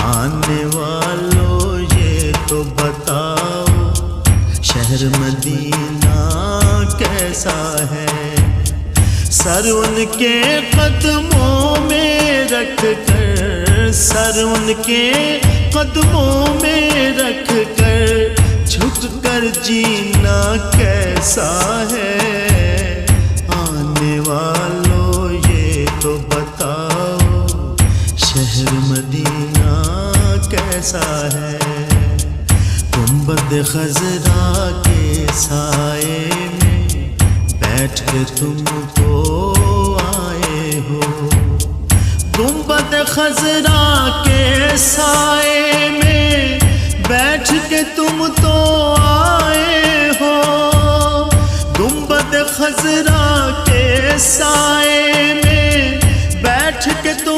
آنے والوں یہ تو بتاؤ شہر مدینہ کیسا ہے؟ سر ان کے قدموں میں رکھ کر، سر ان کے قدموں میں رکھ کر جھک کر جینا کیسا ہے؟ آنے والوں یہ تو بتاؤ شہر مدینہ کیسا ہے؟ گنبد خضرا کے سائے میں بیٹھ کے تم تو آئے ہو، گنبد خضرا کے سائے میں بیٹھ کے تم تو آئے ہو، گنبد خضرا کے سائے میں بیٹھ کے تم